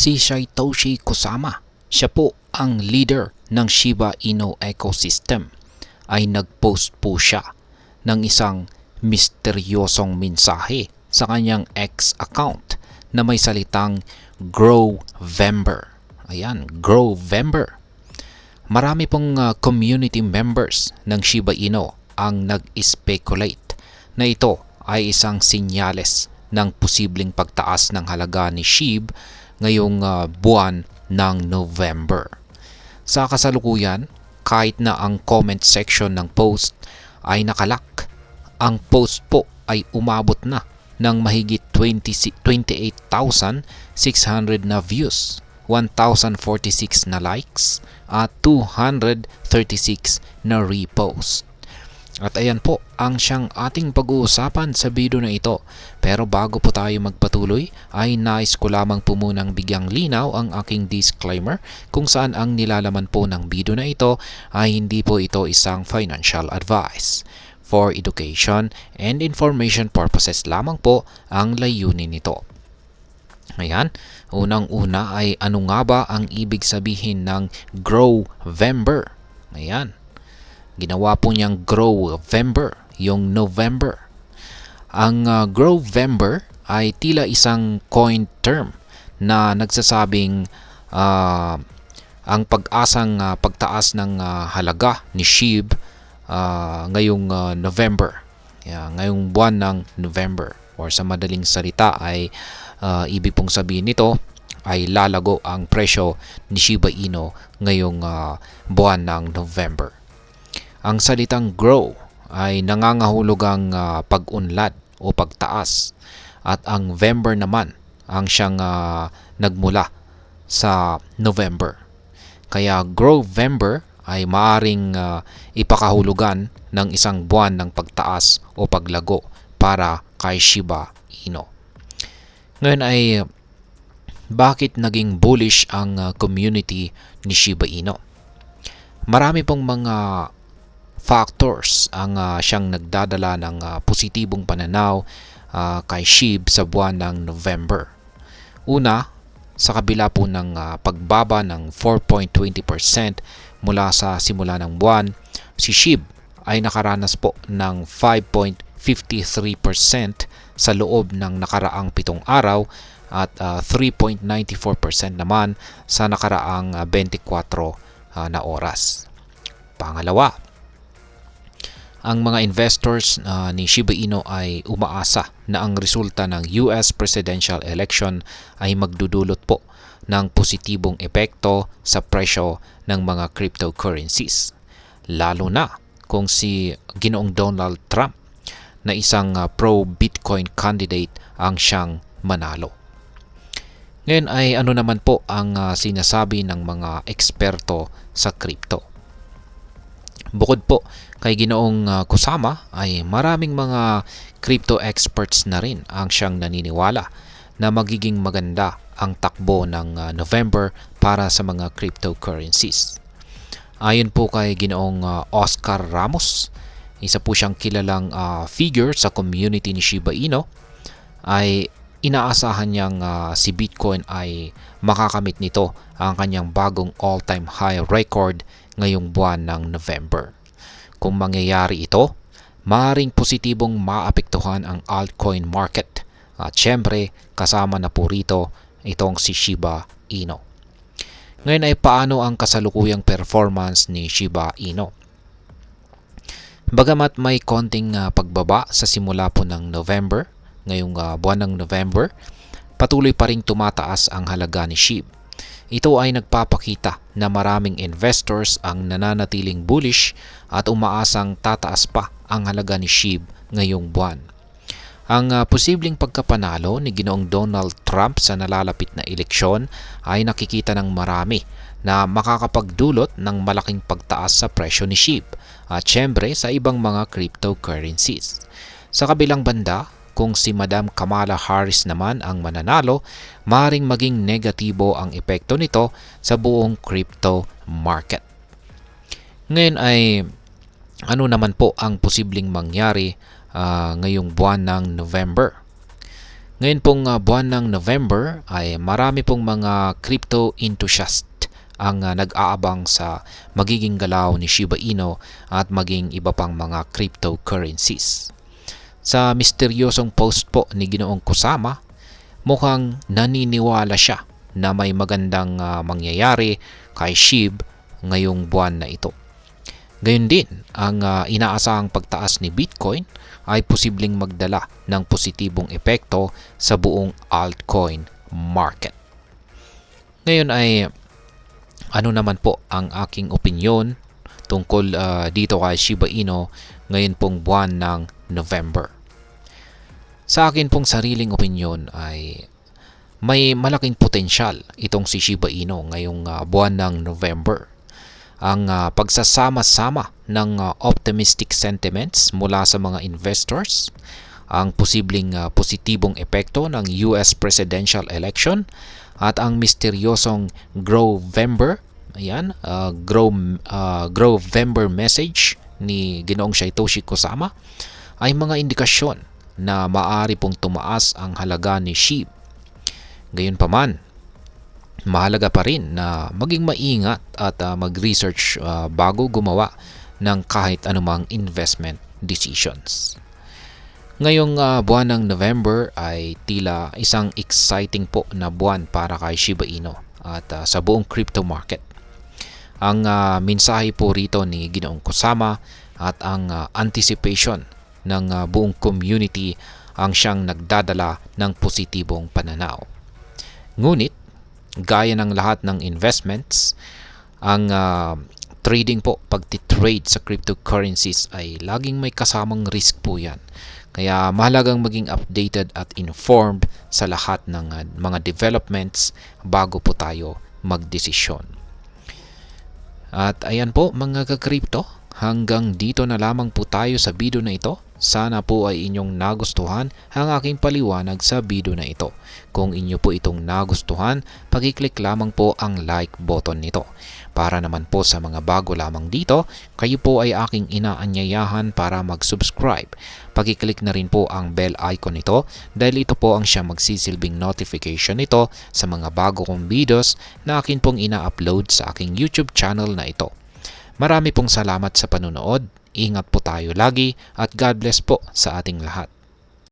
si Satoshi Kusama. Siya po ang leader ng Shiba Inu ecosystem. Ay nag-post po siya ng isang misteryosong mensahe sa kanyang X account na may salitang Growvember. Ayan, Growvember. Marami pong community members ng Shiba Inu ang nag-speculate na ito ay isang sinyales ng posibleng pagtaas ng halaga ni SHIB ngayong buwan ng November. Sa kasalukuyan, kahit na ang comment section ng post ay nakalak, ang post po ay umabot na ng mahigit 28,600 na views, 1,046 na likes at 236 na repost. At ayan po ang siyang ating pag-uusapan sa video na ito. Pero bago po tayo magpatuloy ay nais ko lamang po munang bigyang linaw ang aking disclaimer kung saan ang nilalaman po ng video na ito ay hindi po ito isang financial advice. For education and information purposes lamang po ang layunin nito. Ayan, unang-una ay ano nga ba ang ibig sabihin ng Growvember? Ayan. Ginawa po niyang Growvember, yung November. Ang Growvember ay tila isang coin term na nagsasabing ang pag-asang pagtaas ng halaga ni SHIB ngayong November. Ngayong buwan ng November. Or sa madaling salita ay ibig pong sabihin nito ay lalago ang presyo ni Shiba Inu ngayong buwan ng November. Ang salitang grow ay nangangahulugang pag-unlad o pagtaas at ang Vember naman ang siyang nagmula sa November. Kaya Growvember ay maaring ipakahulugan ng isang buwan ng pagtaas o paglago para kay Shiba Inu. Ngayon ay bakit naging bullish ang community ni Shiba Inu? Marami pong mga factors ang siyang nagdadala ng positibong pananaw kay SHIB sa buwan ng November. Una, sa kabila po ng pagbaba ng 4.20% mula sa simula ng buwan, si SHIB ay nakaranas po ng 5.53% sa loob ng nakaraang 7 araw at 3.94% naman sa nakaraang 24 na oras. Pangalawa, ang mga investors ni Shiba Inu ay umaasa na ang resulta ng US presidential election ay magdudulot po ng positibong epekto sa presyo ng mga cryptocurrencies. Lalo na kung si Ginoong Donald Trump na isang pro-Bitcoin candidate ang siyang manalo. Ngayon ay ano naman po ang sinasabi ng mga eksperto sa crypto? Bukod po kay Ginoong Kusama ay maraming mga crypto experts na rin ang siyang naniniwala na magiging maganda ang takbo ng November para sa mga cryptocurrencies. Ayon po kay Ginoong Oscar Ramos, isa po siyang kilalang figure sa community ni Shiba Inu, ay inaasahan niyang si Bitcoin ay makakamit nito ang kanyang bagong all-time high record ngayong buwan ng November. Kung mangyayari ito, maaaring positibong maapektuhan ang altcoin market at syempre kasama na po rito itong si Shiba Inu. Ngayon ay paano ang kasalukuyang performance ni Shiba Inu? Bagamat may konting pagbaba sa simula po ng November, ngayong buwan ng November, patuloy pa ring tumataas ang halaga ni SHIB. Ito ay nagpapakita na maraming investors ang nananatiling bullish at umaasang tataas pa ang halaga ni SHIB ngayong buwan. Ang posibleng pagkapanalo ni Ginoong Donald Trump sa nalalapit na eleksyon ay nakikita ng marami na makakapagdulot ng malaking pagtaas sa presyo ni SHIB at syempre sa ibang mga cryptocurrencies. Sa kabilang banda, kung si Madam Kamala Harris naman ang mananalo, maaaring maging negatibo ang epekto nito sa buong crypto market. Ngayon ay ano naman po ang posibleng mangyari ngayong buwan ng November? Ngayon pong buwan ng November ay marami pong mga crypto enthusiast ang nag-aabang sa magiging galaw ni Shiba Inu at maging iba pang mga cryptocurrencies. Sa misteryosong post po ni Ginoong Kusama, mukhang naniniwala siya na may magandang mangyayari kay SHIB ngayong buwan na ito. Gayun din, ang inaasahang pagtaas ni Bitcoin ay posibleng magdala ng positibong epekto sa buong altcoin market. Ngayon ay ano naman po ang aking opinyon tungkol dito kay Shiba Inu ngayon pong buwan ng November. Sa akin pong sariling opinyon ay may malaking potensyal itong si Shiba Inu ngayong buwan ng November. Ang pagsasama-sama ng optimistic sentiments mula sa mga investors, ang posibleng positibong epekto ng US presidential election, at ang misteryosong Grovember, Grovember message ni Ginoong Satoshi Kusama ay mga indikasyon na maaari pong tumaas ang halaga ni SHIB. Gayunpaman, mahalaga pa rin na maging maingat at mag-research bago gumawa ng kahit anumang investment decisions. Ngayong buwan ng November ay tila isang exciting po na buwan para kay Shiba Inu at sa buong crypto market. Ang mensahe po rito ni Ginoong Kusama at ang anticipation ng buong community ang siyang nagdadala ng positibong pananaw. Ngunit, gaya ng lahat ng investments, ang trading po, pagtitrade sa cryptocurrencies ay laging may kasamang risk po yan. Kaya mahalagang maging updated at informed sa lahat ng mga developments bago po tayo magdesisyon. At ayan po mga ka-crypto, hanggang dito na lamang po tayo sa video na ito. Sana po ay inyong nagustuhan ang aking paliwanag sa video na ito. Kung inyo po itong nagustuhan, pag-click lamang po ang like button nito. Para naman po sa mga bago lamang dito, kayo po ay aking inaanyayahan para mag-subscribe. Pag-click na rin po ang bell icon nito dahil ito po ang siyang magsisilbing notification nito sa mga bago kong videos na akin pong ina-upload sa aking YouTube channel na ito. Marami pong salamat sa panunood. Ingat po tayo lagi at God bless po sa ating lahat.